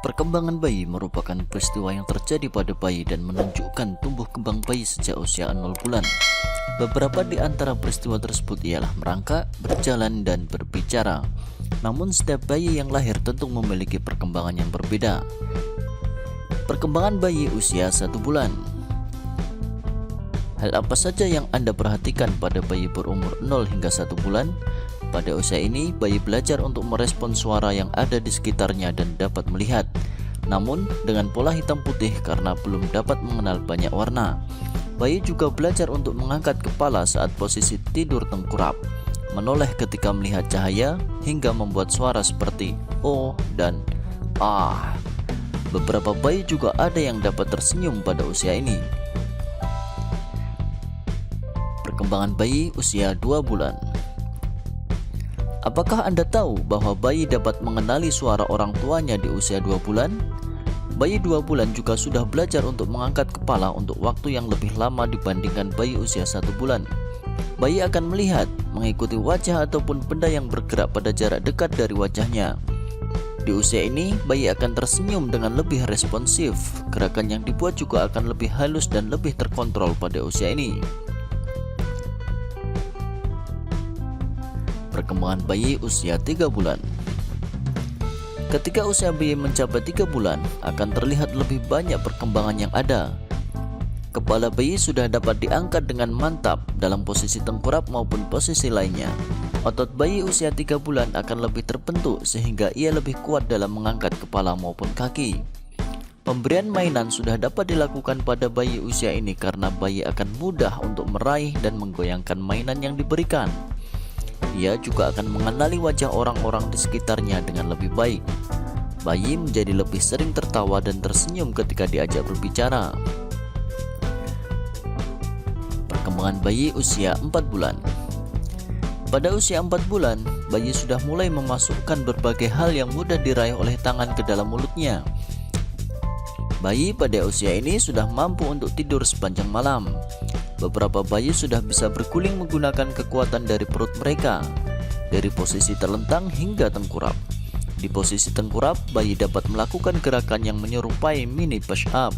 Perkembangan bayi merupakan peristiwa yang terjadi pada bayi dan menunjukkan tumbuh kembang bayi sejak usia 0 bulan. Beberapa di antara peristiwa tersebut ialah merangkak, berjalan, dan berbicara. Namun setiap bayi yang lahir tentu memiliki perkembangan yang berbeda. Perkembangan bayi usia 1 bulan. Hal apa saja yang Anda perhatikan pada bayi berumur 0 hingga 1 bulan? Pada usia ini, bayi belajar untuk merespon suara yang ada di sekitarnya dan dapat melihat. Namun, dengan pola hitam putih karena belum dapat mengenal banyak warna. Bayi juga belajar untuk mengangkat kepala saat posisi tidur tengkurap, menoleh ketika melihat cahaya, hingga membuat suara seperti "oh" dan "ah". Beberapa bayi juga ada yang dapat tersenyum pada usia ini. Perkembangan bayi usia 2 bulan. Apakah Anda tahu bahwa bayi dapat mengenali suara orang tuanya di usia 2 bulan? Bayi 2 bulan juga sudah belajar untuk mengangkat kepala untuk waktu yang lebih lama dibandingkan bayi usia 1 bulan. Bayi akan melihat, mengikuti wajah ataupun benda yang bergerak pada jarak dekat dari wajahnya. Di usia ini, bayi akan tersenyum dengan lebih responsif. Gerakan yang dibuat juga akan lebih halus dan lebih terkontrol pada usia ini. Perkembangan bayi usia 3 bulan. Ketika usia bayi mencapai 3 bulan, akan terlihat lebih banyak perkembangan yang ada. Kepala bayi sudah dapat diangkat dengan mantap dalam posisi tengkurap maupun posisi lainnya. Otot bayi usia 3 bulan akan lebih terbentuk sehingga ia lebih kuat dalam mengangkat kepala maupun kaki. Pemberian mainan sudah dapat dilakukan pada bayi usia ini karena bayi akan mudah untuk meraih dan menggoyangkan mainan yang diberikan. Ia juga akan mengenali wajah orang-orang di sekitarnya dengan lebih baik. Bayi menjadi lebih sering tertawa dan tersenyum ketika diajak berbicara. Perkembangan bayi usia 4 bulan. Pada usia 4 bulan, bayi sudah mulai memasukkan berbagai hal yang mudah diraih oleh tangan ke dalam mulutnya. Bayi pada usia ini sudah mampu untuk tidur sepanjang malam. Beberapa bayi sudah bisa berguling menggunakan kekuatan dari perut mereka, dari posisi terlentang hingga tengkurap. Di posisi tengkurap, bayi dapat melakukan gerakan yang menyerupai mini push-up.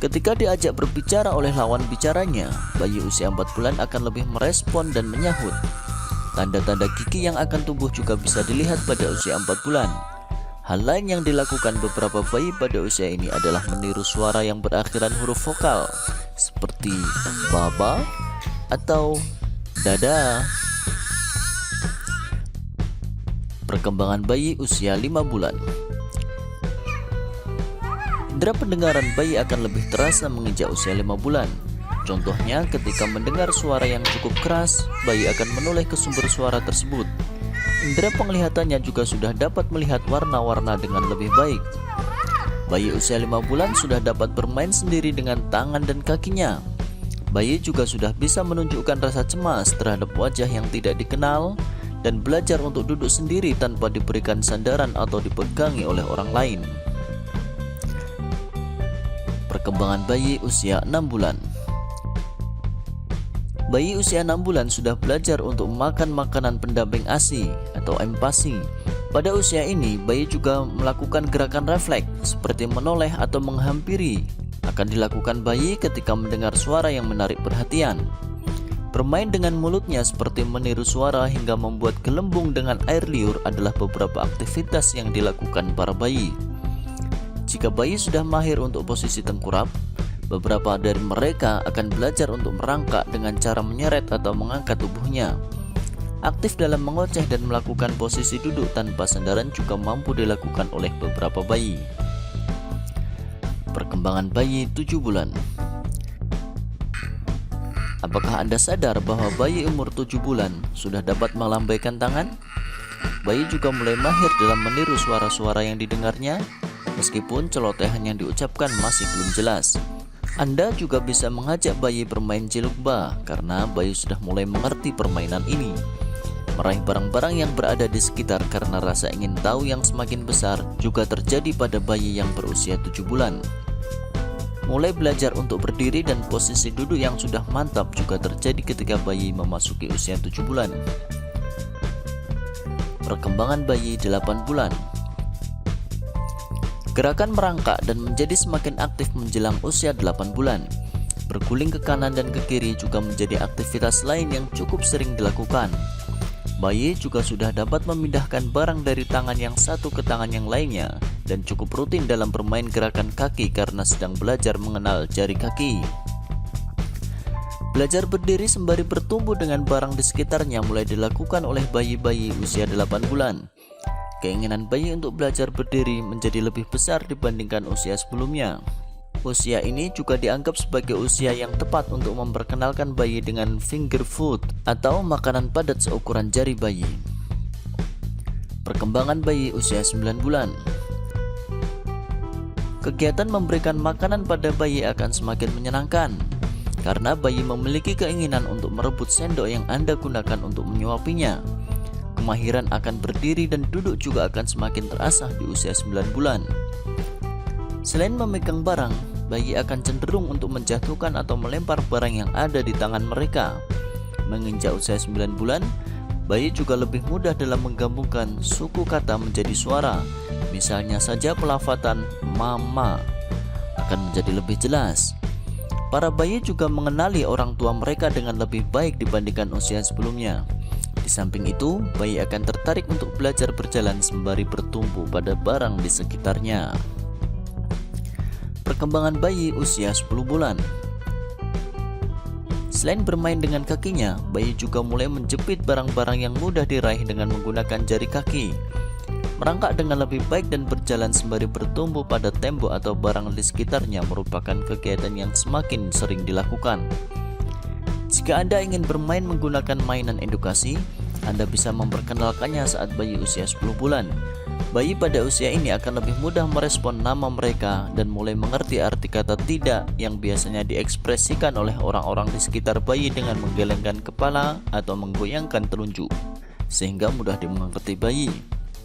Ketika diajak berbicara oleh lawan bicaranya, bayi usia 4 bulan akan lebih merespon dan menyahut. Tanda-tanda gigi yang akan tumbuh juga bisa dilihat pada usia 4 bulan. Hal lain yang dilakukan beberapa bayi pada usia ini adalah meniru suara yang berakhiran huruf vokal, seperti baba atau dada. Perkembangan bayi usia 5 bulan. Indera pendengaran bayi akan lebih terasa menginjak usia 5 bulan. Contohnya, ketika mendengar suara yang cukup keras, bayi akan menoleh ke sumber suara tersebut. Indera penglihatannya juga sudah dapat melihat warna-warna dengan lebih baik. Bayi usia 5 bulan sudah dapat bermain sendiri dengan tangan dan kakinya. Bayi juga sudah bisa menunjukkan rasa cemas terhadap wajah yang tidak dikenal dan belajar untuk duduk sendiri tanpa diberikan sandaran atau dipegangi oleh orang lain. Perkembangan bayi usia 6 bulan. Bayi usia 6 bulan sudah belajar untuk makan makanan pendamping ASI atau empasi. Pada usia ini, bayi juga melakukan gerakan refleks seperti menoleh atau menghampiri. Akan dilakukan bayi ketika mendengar suara yang menarik perhatian. Bermain dengan mulutnya seperti meniru suara hingga membuat gelembung dengan air liur adalah beberapa aktivitas yang dilakukan para bayi. Jika bayi sudah mahir untuk posisi tengkurap, beberapa dari mereka akan belajar untuk merangkak dengan cara menyeret atau mengangkat tubuhnya. Aktif dalam mengoceh dan melakukan posisi duduk tanpa sandaran juga mampu dilakukan oleh beberapa bayi. Perkembangan bayi 7 bulan. Apakah Anda sadar bahwa bayi umur 7 bulan sudah dapat melambaikan tangan? Bayi juga mulai mahir dalam meniru suara-suara yang didengarnya, meskipun celotehan yang diucapkan masih belum jelas. Anda juga bisa mengajak bayi bermain jelukba karena bayi sudah mulai mengerti permainan ini. Meraih barang-barang yang berada di sekitar karena rasa ingin tahu yang semakin besar juga terjadi pada bayi yang berusia 7 bulan. Mulai belajar untuk berdiri dan posisi duduk yang sudah mantap juga terjadi ketika bayi memasuki usia 7 bulan. Perkembangan bayi 8 bulan. Gerakan merangkak dan menjadi semakin aktif menjelang usia 8 bulan. Berguling ke kanan dan ke kiri juga menjadi aktivitas lain yang cukup sering dilakukan. Bayi juga sudah dapat memindahkan barang dari tangan yang satu ke tangan yang lainnya dan cukup rutin dalam bermain gerakan kaki karena sedang belajar mengenal jari kaki. Belajar berdiri sembari bertumbuh dengan barang di sekitarnya mulai dilakukan oleh bayi-bayi usia 8 bulan. Keinginan bayi untuk belajar berdiri menjadi lebih besar dibandingkan usia sebelumnya. Usia ini juga dianggap sebagai usia yang tepat untuk memperkenalkan bayi dengan finger food atau makanan padat seukuran jari bayi. Perkembangan bayi usia 9 bulan. Kegiatan memberikan makanan pada bayi akan semakin menyenangkan karena bayi memiliki keinginan untuk merebut sendok yang Anda gunakan untuk menyuapinya. Kemahiran akan berdiri dan duduk juga akan semakin terasah di usia 9 bulan. Selain memegang barang, bayi akan cenderung untuk menjatuhkan atau melempar barang yang ada di tangan mereka. Menginjak usia 9 bulan, bayi juga lebih mudah dalam menggabungkan suku kata menjadi suara. Misalnya saja pelafatan mama akan menjadi lebih jelas. Para bayi juga mengenali orang tua mereka dengan lebih baik dibandingkan usia sebelumnya. Di samping itu, bayi akan tertarik untuk belajar berjalan sembari bertumpu pada barang di sekitarnya. Perkembangan bayi usia 10 bulan. Selain bermain dengan kakinya, bayi juga mulai menjepit barang-barang yang mudah diraih dengan menggunakan jari kaki. Merangkak dengan lebih baik dan berjalan sembari bertumpu pada tembok atau barang di sekitarnya merupakan kegiatan yang semakin sering dilakukan. Jika Anda ingin bermain menggunakan mainan edukasi, Anda bisa memperkenalkannya saat bayi usia 10 bulan. Bayi pada usia ini akan lebih mudah merespon nama mereka dan mulai mengerti arti kata tidak yang biasanya diekspresikan oleh orang-orang di sekitar bayi dengan menggelengkan kepala atau menggoyangkan telunjuk, sehingga mudah dimengerti bayi.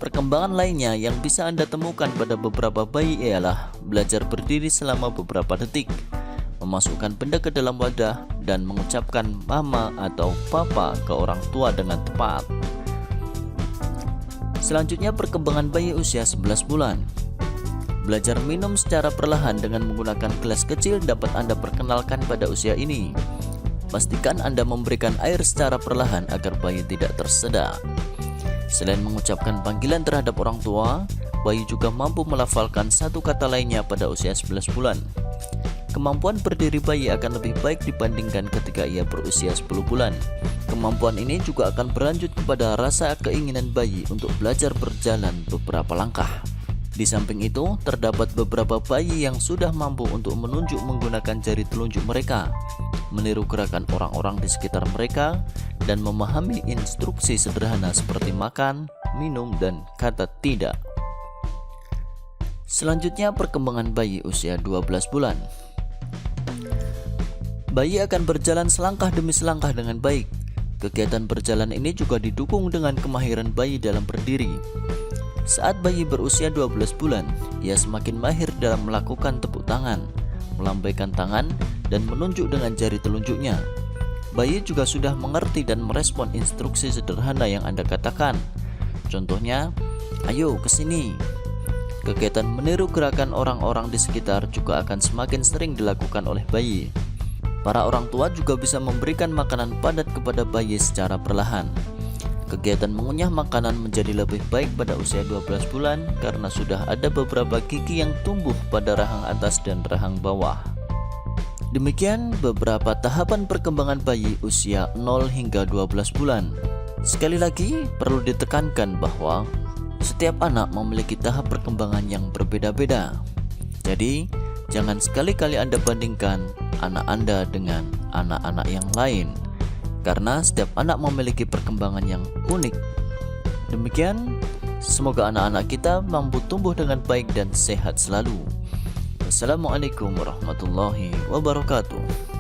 Perkembangan lainnya yang bisa Anda temukan pada beberapa bayi ialah belajar berdiri selama beberapa detik, memasukkan benda ke dalam wadah, dan mengucapkan mama atau papa ke orang tua dengan tepat. Selanjutnya perkembangan bayi usia 11 bulan. Belajar minum secara perlahan dengan menggunakan gelas kecil dapat Anda perkenalkan pada usia ini. Pastikan Anda memberikan air secara perlahan agar bayi tidak tersedak. Selain mengucapkan panggilan terhadap orang tua, bayi juga mampu melafalkan satu kata lainnya pada usia 11 bulan. Kemampuan berdiri bayi akan lebih baik dibandingkan ketika ia berusia 10 bulan. Kemampuan ini juga akan berlanjut kepada rasa keinginan bayi untuk belajar berjalan beberapa langkah. Di samping itu, terdapat beberapa bayi yang sudah mampu untuk menunjuk menggunakan jari telunjuk mereka, meniru gerakan orang-orang di sekitar mereka, dan memahami instruksi sederhana seperti makan, minum, dan kata tidak. Selanjutnya perkembangan bayi usia 12 bulan. Bayi akan berjalan selangkah demi selangkah dengan baik. Kegiatan berjalan ini juga didukung dengan kemahiran bayi dalam berdiri. Saat bayi berusia 12 bulan, ia semakin mahir dalam melakukan tepuk tangan, melambaikan tangan, dan menunjuk dengan jari telunjuknya. Bayi juga sudah mengerti dan merespon instruksi sederhana yang Anda katakan. Contohnya, ayo ke sini. Kegiatan meniru gerakan orang-orang di sekitar juga akan semakin sering dilakukan oleh bayi. Para orang tua juga bisa memberikan makanan padat kepada bayi secara perlahan. Kegiatan mengunyah makanan menjadi lebih baik pada usia 12 bulan karena sudah ada beberapa gigi yang tumbuh pada rahang atas dan rahang bawah. Demikian beberapa tahapan perkembangan bayi usia 0 hingga 12 bulan. Sekali lagi perlu ditekankan bahwa setiap anak memiliki tahap perkembangan yang berbeda-beda. Jadi, jangan sekali-kali Anda bandingkan anak Anda dengan anak-anak yang lain, karena setiap anak memiliki perkembangan yang unik. Demikian, semoga anak-anak kita mampu tumbuh dengan baik dan sehat selalu. Wassalamualaikum warahmatullahi wabarakatuh.